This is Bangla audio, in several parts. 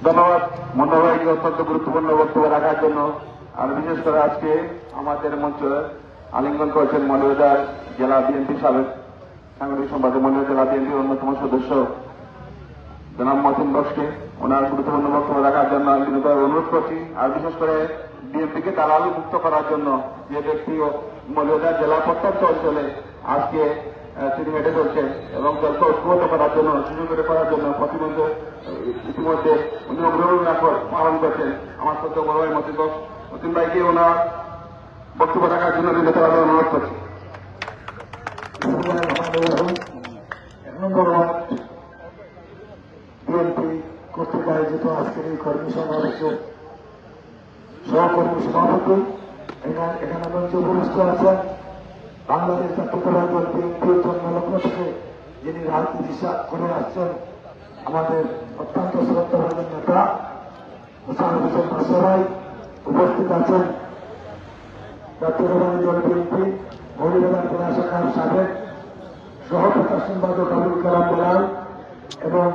ধন্যবাদ মন্ডল ভাইকে অত্যন্ত গুরুত্বপূর্ণ বক্তব্য রাখার জন্য। আর বিশেষ করে আজকে আমাদের মঞ্চে আলিঙ্গন করেছেন মৌলভীবাজার জেলা বিএনপি সাবেক সাংগঠনিক সম্পাদক, মৌলভীবাজার জেলা বিএনপির অন্যতম সদস্য জনাব মতিন বক্সকে ওনার গুরুত্বপূর্ণ বক্তব্য রাখার জন্য আমি বিনীতভাবে অনুরোধ করছি। আর বিশেষ করে বিএনপিকে দালাল মুক্ত করার জন্য যে ব্যক্তি মৌলভীবাজার জেলা প্রত্যন্ত অঞ্চলে আজকে চিঠি মেটে চলছে এবং দলকে ঐক্যবদ্ধ করার জন্য সুযোগ করার জন্য প্রতিবন্ধ ইতিমধ্যে উনি অগ্রগণ পালন করছেন। আমার সত্য বড় ভাই মতিন ভাইকে ওনার বক্তব্য রাখার জন্য বিনীতভাবে অনুরোধ করছি। বিএনপি কর্তৃক আয়োজিত আজকের এই কর্মী সমাবেশের সহকর্মী সভাপতি এখানে মঞ্চে উপস্থিত আছেন বাংলাদেশ জাতীয়তাবাদী দল বিএনপির জন্মলগ্ন থেকে যিনি রাজনীতি করে আসছেন আমাদের অত্যন্ত শ্রদ্ধাভাজন নেতা মোশাররফ হোসেন মাসুদ উপস্থিত আছেন জাতীয়তাবাদী দল বিএনপি মৌলভীবাজার জেলা শাখার সাবেক সহপ্রকাশ সম্পাদক আবুল কালাম বেলাল এবং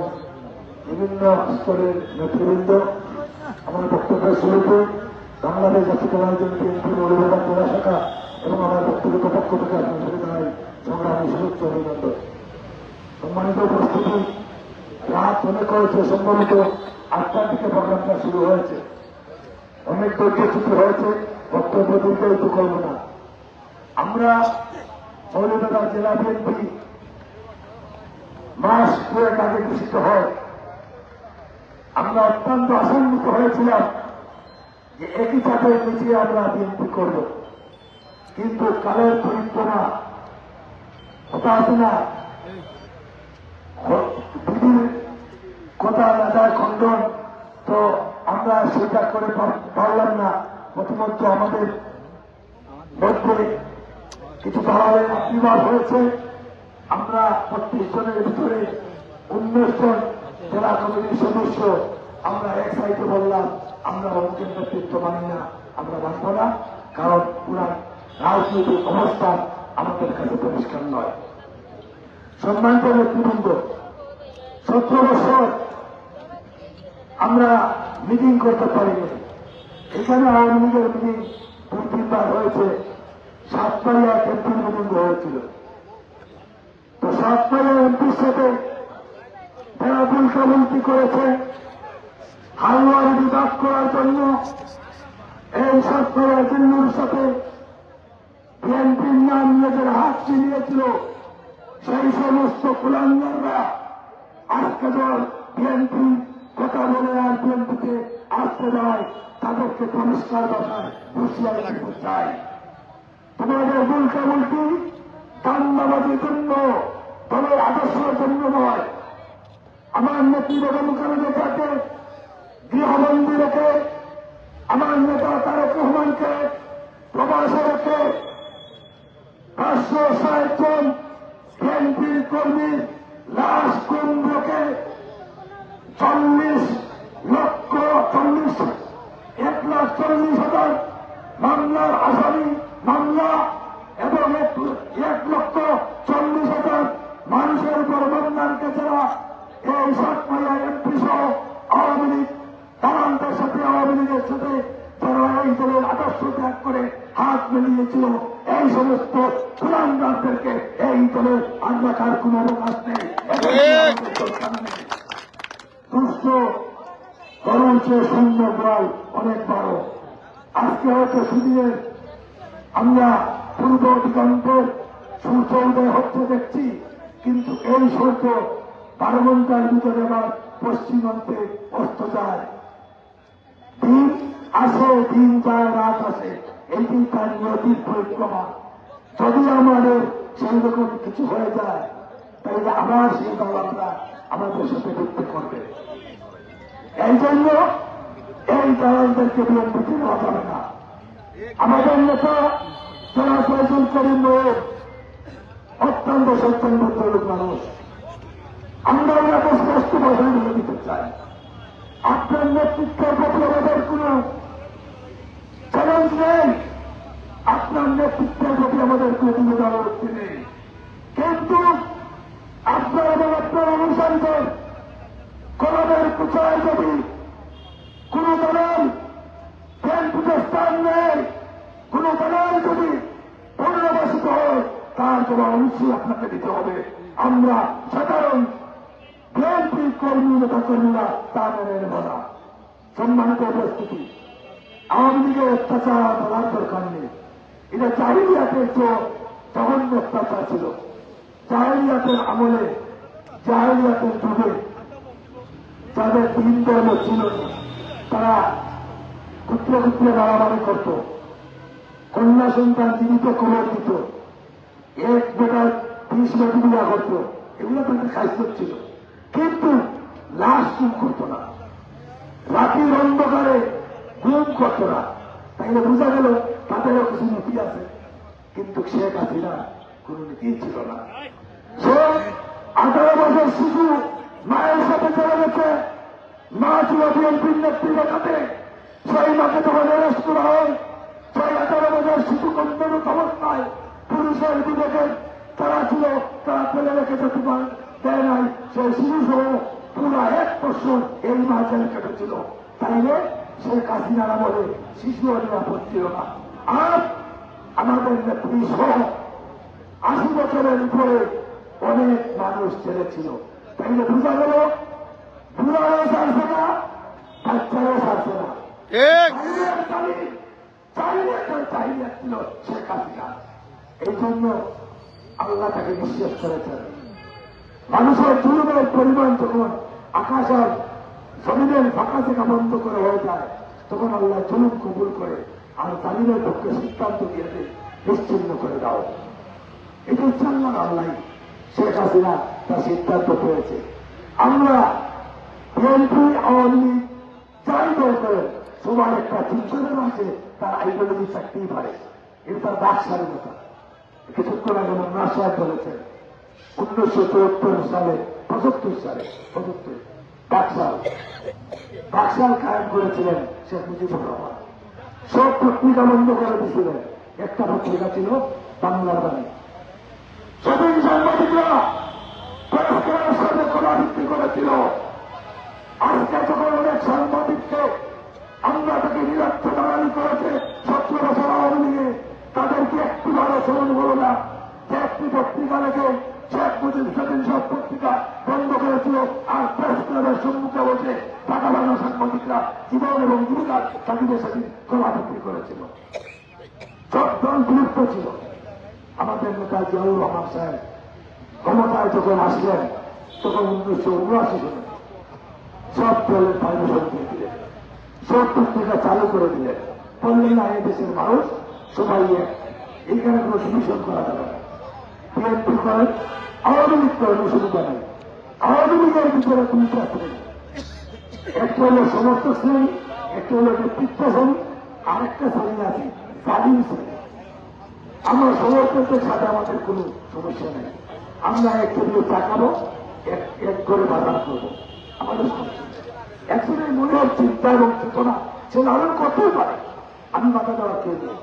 বিভিন্ন স্তরের নেতৃবৃন্দ। আমার বক্তব্যের শুরুতে বাংলাদেশ জাতীয়তাবাদী দল বিএনপি মৌলভীবাজার জেলা শাখা এবং আমার ব্যক্তিগত পক্ষ থেকে আপনাদের জানাই সংগ্রামী শুভেচ্ছা অভিনন্দন। সম্মানিত উপস্থিতি, রাত অনেক হয়েছে, সম্ভবত 8টার দিকে প্রোগ্রামটা শুরু হয়েছে, অনেক ধৈর্যচ্যুত হয়েছে, বক্তব্য দীর্ঘায়িত করব না। আমরা মৌলভীবাজার জেলা বিএনপি মাস দুয়েক আগে ঘোষিত হয় আমরা অত্যন্ত আশান্বিত হয়েছিলাম যে একই ছাদের নিচে আমরা বিএনপি করব, কিন্তু কালের পরিক্রমা হতাশ না বিধির কথা রাজার খণ্ডন, তো আমরা সেটা করে পারলাম না। প্রথমত আমাদের মধ্যে কিছু দালালের আবির্ভাব হয়েছে। আমরা 25 জনের ভিতরে 19 জন জেলা কমিটির সদস্য আমরা এক সাইডে বললাম আমরা অমুকের নেতৃত্ব মানি না, আমরা মানব না, কারণ পুরা রাজনৈতিক অবস্থান আমাদের কাছে পরিষ্কার নয়। সম্মানিত নেতৃবৃন্দ, 17 বছর আমরা মিটিং করতে পারিনি। এখানে আওয়ামী লীগের মিটিং 2-3বার হয়েছে, 7 এমপির মিটিং হয়েছিল। তো 7 এমপির সাথে যারা ভুলকাবুলতি করেছে হালুয়ার বিভাগ করার জন্য এই 7 দিল্লির সাথে বিএনপির নাম নিজের হাত চিনিয়েছিল, সেই সমস্ত কুলাঙ্গাররা আজকে দল বিএনপি কথা বলে আর বিএনপিতে আসতে যায়, তাদেরকে পরিষ্কার ভাষায় হুঁশিয়ারি দিতে চাই। তোমাদের ভুলকাবুলতি দান্দাবাজির জন্য, দলের আদর্শের জন্য নয়। আমার নেত্রী বেগম খালেদা জিয়াকে গৃহবন্দী রেখে, আমার নেতা তারেক রহমানকে প্রবাসে রেখে 560 জন বিএনপির কর্মীর লাশ গুম রেখে 1,40,000 মামলার আসামি মামলা এবং 1,40,000 মানুষের উপর বন্যাকে যারা এই 7 এমপি সহ আওয়ামী লীগ দালালদের সাথে, আওয়ামী লীগের সাথে যারা এই দলের আদর্শ ত্যাগ করে হাত মিলিয়েছিল, এই সমস্ত কুলাঙ্গারদেরকে এই দলে আর রাখার কোন অবকাশ নেই। দুষ্ট করছে শূন্য বল অনেক বড়। আজকে হয়তো সুদিনের আমরা পূর্ব দিগন্তের সূর্য উদয় হচ্ছে দেখছি, কিন্তু এই সূর্য 12 ঘন্টার ভিতরে আবার পশ্চিমান্তে অস্ত যায়। দিন আসে, দিন যায়, রাত আসে, এটি তার নিয়তির পরিক্রমা। যদি আমাদের সেই রকম কিছু হয়ে যায় তাহলে আবার সেই দালালরা আমাদের সাথে যুক্ত করবে। এই জন্য এই দালালদেরকে বিএনপিতে নেওয়া যাবে না। আমাদের নেতা যারা ফয়জুল করিম অত্যন্ত সত্যন্ত লোক মানুষ, আমরা ওনাকে স্পষ্ট ভাষায় বলে দিতে চাই, আপনার নেতৃত্বের প্রতি আমাদের কোন চ্যালেঞ্জ নেই, আপনার নেতৃত্বের প্রতি আমাদের কোন বিরোধী নেই, কিন্তু আপনার এবং আপনার অনুসারীদের কলমের কুচায় যদি জবাব অবশ্যই আপনাকে দিতে হবে। আমরা সাধারণ বিএনপি কর্মী নেতা কর্মীরা তা মেনে নেব না। সম্মানিত উপস্থিতি, আওয়ামী লীগের অত্যাচার বলার দরকার নেই। এটা জাহিলিয়াতের জঘন্য অত্যাচার ছিল। জাহিলিয়াতের আমলে, জাহিলিয়াতের যুগে যাদের দিন ধর্ম ছিল না, তারা কুত্রে কুত্রে মারামারি করত, কন্যা সন্তান জীবিত কবর দিত, এক বেটার 20 বেটি বিয়া করত। এগুলো তাদের খাদ্য ছিল, কিন্তু লাশ গুম করত না, রাতের অন্ধকারে গুম করত না। তাইলে বোঝা গেল তাদেরও কিছু নীতি আছে। কিন্তু শেখ হাসিনা কোন নীতি ছিল না। সে 18 বছর শিশু মায়ের সাথে চলে গেছে। মা ছিল বিএনপির নেতৃত্বের কাছে। সেই মাকে যখন অ্যারেস্ট করা হয়, সেই 18 বছর শিশু কন্দরত অবস্থায় পুলিশের বিবেকে তারা ছিল, তারা ফেলে রেখে যেতে পারে দেয় নাই। সেই শিশু সহ পুরা 1 বছর এই মা জেল কেটেছিল। তাইলে শেখ হাসিনারা বলে শিশু নিরাপদ ছিল না। আর আমাদের নেত্রী সহ 80 বছরের উপরে অনেক মানুষ জেলে ছিল। তাইলে বোঝা গেল বুড়াও ছাড়ছে না, বাচ্চারাও ছাড়ছে না। চাহিদা ছিল শেখ হাসিনা। এই জন্য আল্লাহ তাকে বিশ্বাস করেছেন। মানুষের জুলুমের পরিমাণ যখন আকাশ আর জমিনের ফাঁকা থেকে বন্ধ করে হয়ে যায়, তখন আল্লাহ জুলুম কবুল করে আর জালিমের পক্ষে সিদ্ধান্ত দিয়ে দেয় নিশ্চিন্ন করে দাও। এটা হচ্ছে আল্লাহর আল্লাহ। শেখ হাসিনা তার সিদ্ধান্ত পেয়েছে। আমরা বিএনপি আওয়ামী লীগ যাই দল করে সবার একটা চিন্তাধারা আছে, তার আইডিওলজি থাকতেই পারে। এটা তার বাক স্বাধীনতা। কিছুক্ষণ আগে মোল্লা সাহেব বলেছেন 1974 সালে 75 সালে বাকশাল কায়েম করেছিলেন শেখ মুজিবুর রহমান। সব পত্রিকা বন্ধ করে দিয়েছিলেন। একটা পত্রিকা ছিল বাংলার বাণী। স্বাধীন সাংবাদিকরা পরস্পরের সাথে কোলাভিত্তি করেছিল। আজকে যখন অনেক সাংবাদিককে আমরা তাকে নিরক্ষ দাঁড়ানি করেছে 17 বছর আওয়ামী লীগে, তাদেরকে একটু ভালো স্মরণ হলো না যে একটি পত্রিকা রেখে শেখ মুজিব সেদিন সব পত্রিকা বন্ধ করেছিল। আর প্রেস ক্লাবের সম্মুখে বসে টাকা বানা সাংবাদিকরা জীবন এবং জীবিকার চাকরিদের সেদিন কোলাভিত্তি করেছিল। সব দল বিলুপ্ত ছিল। আমাদের নেতা জিয়াউর রহমান সাহেব ক্ষমতায় যখন আসলেন, তখন 1979 সালে সব দলের পারমিশন দিয়ে দিলেন, সব পত্রিকা চালু করে দিলেন। বললেন না, এই দেশের মানুষ সবাই এইখানে কোনো ডিভিশন করা যাবে না। বিএনপি করেন, আওয়ামী লীগ করেন, অসুবিধা নেই। আওয়ামী লীগের ভিতরে 2টা শ্রেণী, একটা হল সমর্থক শ্রেণী, একটা হল নেতৃত্ব শ্রেণী, আরেকটা শ্রেণী আছে জালিম শ্রেণী। আমরা সমর্থকদের সাথে আমাদের কোন সমস্যা নেই। আমরা একটু দিয়ে চাকাবো, এক করে বাজার করবো, আমাদের সমস্যা। একজনের মনে হয় চিন্তা এবং চেতনা সে লালন করতেই পারে, আমি বাধা দেওয়ার কেউ নেই।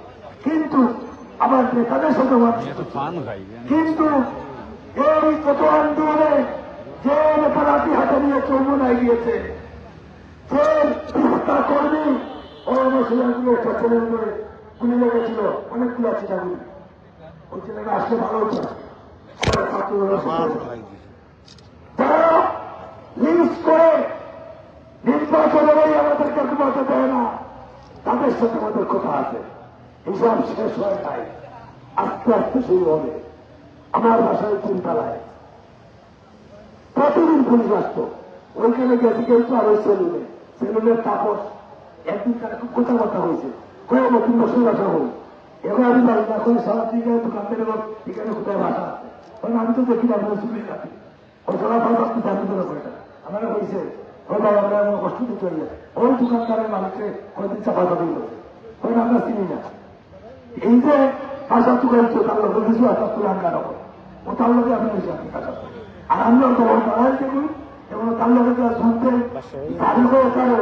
কিন্তু আবার নেতাদের সাথে কিন্তু এই কত আন্দোলনে যে নেতা লাঠি হাতে নিয়ে চৌমনায় গিয়েছে, যে বিস্তার কর্মী ও আমার ছেলেগুলো ছেলের উপরে গুলি লেগেছিল, অনেকগুলো ছেলেগুলি, ওই ছেলেটা আসলে ভালো হচ্ছে। যারা লিস্ট করে নির্বাচনেই আমাদেরকে ঘুমাতে দেয় না, তাদের সাথে আমাদের কথা আছে। হিসাব শেষ হয় নাই, আস্তে আস্তে শুরু হবে। আমার বাসায় 3 তলায় প্রতিদিন পুলিশ আসতো। ওইখানে গেছে কিন্তু আর ওই সেলুনের তাপস একদিন তারা খুব কথাবার্তা হয়েছে, কয়ে নতুন বছর বাসা হল। এবার আমি জানি না করে সারা দিকে দোকান থেকে এখানে কোথায় বাসা আছে। আমি তো দেখি না, আমি শুনে যাচ্ছি ওই চলাফল আপনি জানি করে এটা আমার হয়েছে। ওই ভাই আমরা এমন কষ্ট দিতে হইলে ওই দোকানদারের মানুষকে কয়েকদিন চাপা চাপি করছে, ওই আমরা চিনি না। এই যে ভাষা তুলেছে তার লোক কিছু একটা তুলে আমরা রাখো, ও তার লোকে আমি হয়েছি আপনি কাজ। আর আমরা তাদেরকে করি এবং তার লোকে যারা শুনতে দাবি করে তারা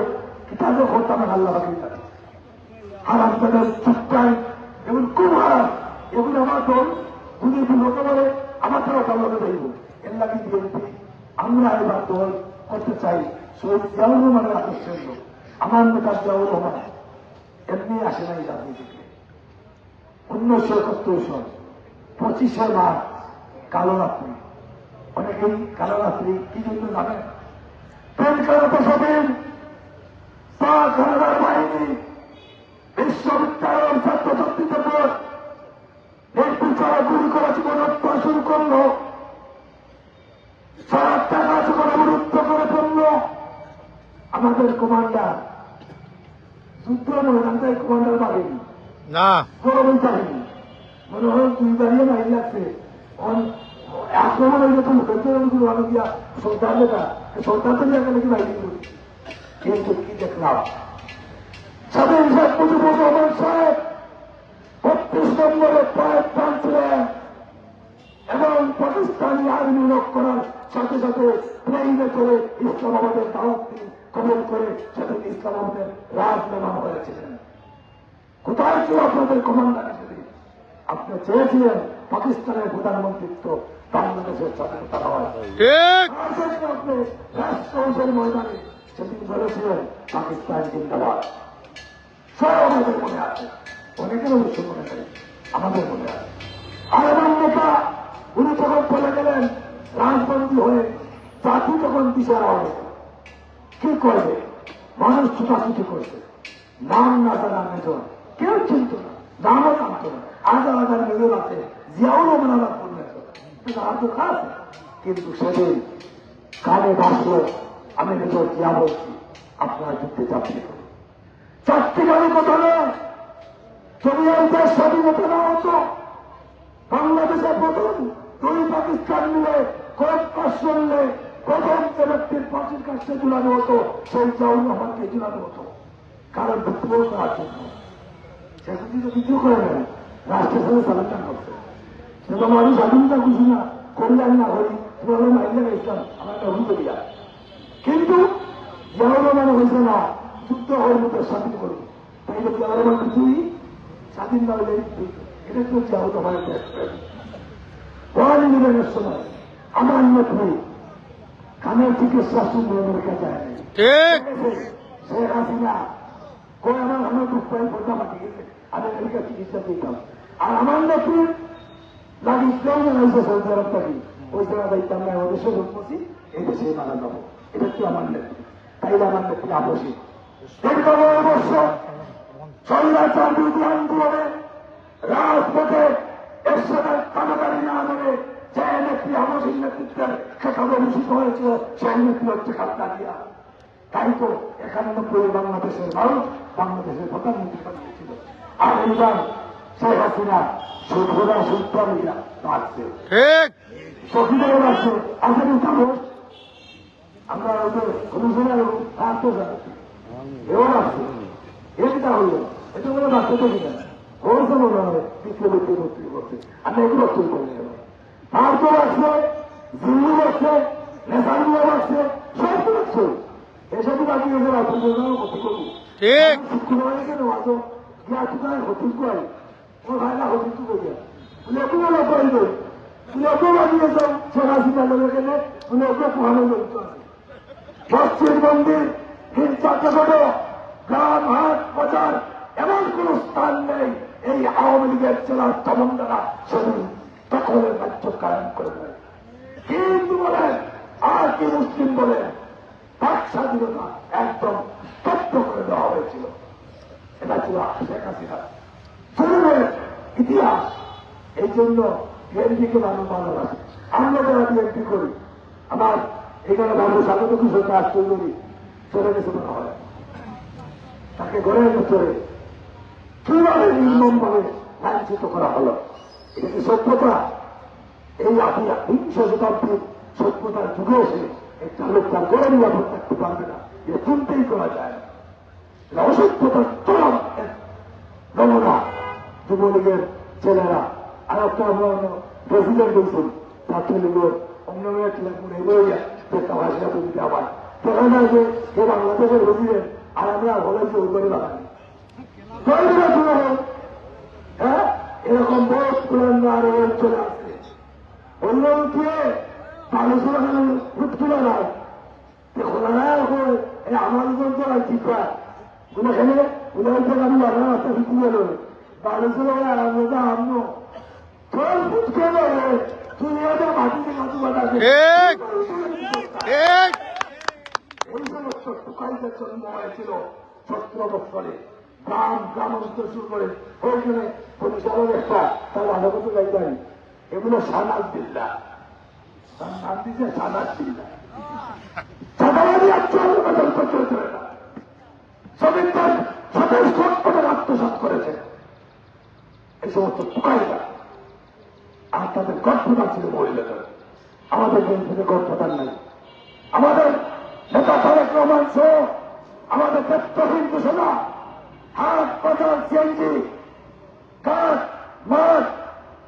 কিতাবে করতাম আল্লাহ বাকি থাকে হারাম তাদের চুপটাই এবং খুব হারাম। এগুলো আমার দল যদি হতে পারে আমার তারা তার লোকে দেখব। এর লাগে বিএনপি আমরা এবার দল করতে চাই শহীদ জিয়াউর রহমানের আদর্শের লোক। আমার নেতা জিয়াউর রহমান এমনি আসে নাই রাজনীতিতে। 1971 সাল 25শে মার্চ কালো রাত্রি। অনেকেই কালো রাত্রি কি জন্য জানেন? তেলকারত সবেন পাক হানাদার বাহিনী বিশ্ববিদ্যালয়ের ছাত্রছাত্রীদের উপর নির্বিচারে গুলি করে জীবন হত্যা শুরু করলো, সারা টাকা করে অবরুদ্ধ করে ফেলল। আমাদের কমান্ডার যুদ্ধ ময়দানটাই কমান্ডার পাবেনি না গরম চাহিনি, মনে হয় 2 বারিয়ে মাইল লাগছে। আক্রমণ হয়ে যেত মুখের ভালো গিয়া সরকার লেখা সরকার তো লেখা নাকি বাইরে করি। কিন্তু কি দেখলাম, স্বাধীন শেখ মুজিবুর রহমান সাহেব 32 নম্বরে পয়েন্ট টানছিলেন এবং পাকিস্তানি আর্মি লোক করার সাথে সাথে প্লেনে করে ইসলামাবাদের দাওয়াত কবল করে সেদিন ইসলামাবাদের রাজনামা হয়েছিলেন। কোথায় ছিল আপনাদের কমান্ডার হিসেবে? আপনি চেয়েছিলেন পাকিস্তানের প্রধানমন্ত্রিত্ব বাংলাদেশের স্বাধীনতা হয়। আপনি রাষ্ট্রপতির ময়দানে সেদিন বলেছিলেন পাকিস্তান জিন্দাবাদ। সব আমাদের মনে আছে, অনেকের অবশ্য মনে নেই, আমাদের মনে আছে। আর আমার নেতা উনি যখন চলে গেলেন রাজবন্দী হয়ে, জাতি তখন দিশারা হয়ে গেল। কি করবে? মানুষ ছুটাছুটি করছে, নাম না জানা মেজর কেউ চিনত না, নামও জানত না। হাজার হাজার মেজর আছে, জিয়াউর রহমান আলাপ করলে আছে। কিন্তু সেদিন কানে বাসলো, আমি মেজর জিয়া বলছি আপনারা যুদ্ধে চাকরি করুন। চাকরিকারী কথা নয়, যদি এই দেশ স্বাধীনতা না হতো, বাংলাদেশের প্রথম 2 পাকিস্তান মিলে কয়েক কাজ করলে প্রথম যে ব্যক্তির ফাঁসির কাছে ঝুলানো হতো সেই জিয়াউর রহমানকে ঝুলানো হতো। কারণ বিদ্রোহ করার জন্য সেখান থেকে বিদ্রোহ করে নেন, রাষ্ট্রের সাথে সালেন্ডার করছে। সেরকম আমি স্বাধীনতা খুশি না করি, আমি না করি, তোমার মাইন্ডে ইসলাম আমার একটা ভুল করিয়া। কিন্তু জিয়াউর রহমান হয়েছে না যুদ্ধ হওয়ার মতো স্বাধীন করবি, তাই জিয়াউর রহমান কিছুই স্বাধীন না হলে এটা তো জিয়াউর রহমানের নিবেনের সময় আমার নেত্রী কানের চিকিৎসা শুনলে আমেরিকা যায় না। ঠিক শেখ হাসিনা কই আমার দুঃখ পর্দা পাঠিয়ে গেছে, আমি আমেরিকা চিকিৎসা দিতাম। আর আমার নেত্রী লাগে ইসলাম জানাইছে সৌদি আরব থাকি, ওই জায়গা যাইতাম না, ওই দেশে জন্মছি, এই দেশে মারা যাবো। এটা কি আমার নেত্রী? তাইলে আমার নেত্রী আবশ্যিক অবশ্য স্বৈরাচার বিরোধী আন্দোলনে রাজপথে এরশাদের কানাকারি না মেরে যে নেত্রী আবশ্যিক নেতৃত্বের সেখানে অনুষ্ঠিত হয়েছিল সেই নেত্রী হচ্ছে খালেদা জিয়া। তাই তো 91 বাংলাদেশের মানুষ বাংলাদেশের প্রধানমন্ত্রী বানিয়েছিল। আর এইবার শেখ হাসিনা সুখরা সুলতানিয়া বাড়ছে, ঠিক শহীদেরও বাড়ছে। আসলে সাহস আমরা ওদের কমিশনার থাকতে যাচ্ছি, এও আসছে। এটা হইল এটা বলে বাচ্চা থেকে না হয়েছে মনে হয় বিপ্লবী ভর্তি করছে, আমরা এগুলো তৈরি করে গেল। তারপর আসছে দিল্লি আসছে, নেশাগুলো আসছে, সব আসছে। এসবই বাকি গেছে রাজনীতি ক্ষতি করবো। ঠিক শুক্রবারে কেন আজও গিয়া ঠিকায় হতিস করে ওর ভাইরা হতিস করিয়া লেখুন করবে লেখো বানিয়ে যাও শেখ হাসিনা লোকের গেলে লেখো পোহানো জড়িত আছে। মসজিদ মন্দির হিংসাকে গ্রাম হাট বাজার এমন কোন স্থান নেই এই আওয়ামী লীগের জেলার কমান্ডাররা সেদিন দখলের রাজ্য কায়েম করে দেয়। কি হিন্দু বলেন আর কি মুসলিম বলেন, বাক স্বাধীনতা একদম স্তব্ধ করে দেওয়া হয়েছিল। এটা ছিল শেখ হাসিনা জুলুমের ইতিহাস। এই জন্য বিএনপিকে মানুষ ভালোবাসে। আমরা যারা বিএনপি করি, আমার এখানে মানুষ স্বাগত কিশোর কাজ চৌধুরী চলে গেছে মনে হয়, তাকে ঘরের ভিতরে কিভাবে নির্মমভাবে লাঞ্ছিত করা হলো। এটা কি সভ্যতা? এই আপনি 20 শতাব্দীর সভ্যতার যুগে এসে একটা লোক তার গড়ে নিরাপদ থাকতে পারবে না, এটা চিন্তাই করা যায় না। এটা অসভ্যতার চরম নমুনা। যুবলীগের ছেলেরা আর একটা আমরা প্রেসিডেন্ট হয়েছেন ছাত্রলীগের অন্যান্য হাসিনা তৈরিতে আবার দেখা যায় যে সে বাংলাদেশের প্রেসিডেন্ট আর আমরা বলেছি ওই করে লাগানি হ্যাঁ, এরকম বহুত পুরানো আরো চলে আসছে। অন্য উঠিয়ে মানুষের হুট তুলে নাই খোলা নাই এখন এই আমার তো চিপা গুলো খেলে গুলো আমি লাগা রাস্তা ফিটিয়ে নেবে মানুষের আমরা আমনো তোর ফুট খেলে দুনিয়াটা মাটিতে কাজু বাটা ঠিক ঠিক এই সমস্ত টুকাইদের জন্ম হয়েছিল 17 বছরে গ্রামান্তর শুরু করে ওইখানে পরিচালক একটা তার আলোকত গাইবাই এগুলো সানাদ দিল্লা তার নাম দিচ্ছে সানাদ দিল্লা চাঁদাবাদী আত্মহত্যা চলছে না শ্রমিকদের 27 কোটি টাকা আত্মসাৎ করেছে এই সমস্ত টুকাইরা আর তাদের গর্ভদান ছিল মহিলাদের আমাদের বিএনপিতে গর্ভদান নাই আমাদের নেতা তারেক রহমান সহ আমাদের নেতৃত্বহীন ঘোষণা হাট বাজার সিএনজি কাঠ মাঠ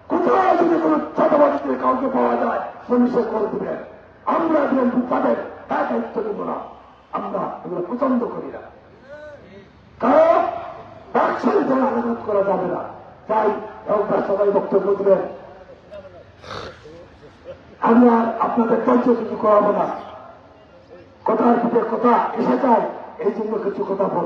কোথাও যদি কোন চাঁদাবাদীদের কাউকে পাওয়া যায় পুলিশে করে দিবেন আমরা বিএনপি তাদের দায়িত্ব নেব না আমরা এগুলো পছন্দ করি না কারণ ব্যবসায়ী দ্বারা আলাদা করা যাবে না তাই একবার সবাই বক্তব্য দিবেন আমি আর আপনাদের ধৈর্য কিছু করাবো না কথার পিঠে কথা এসে যায় এই জন্য কিছু কথা বল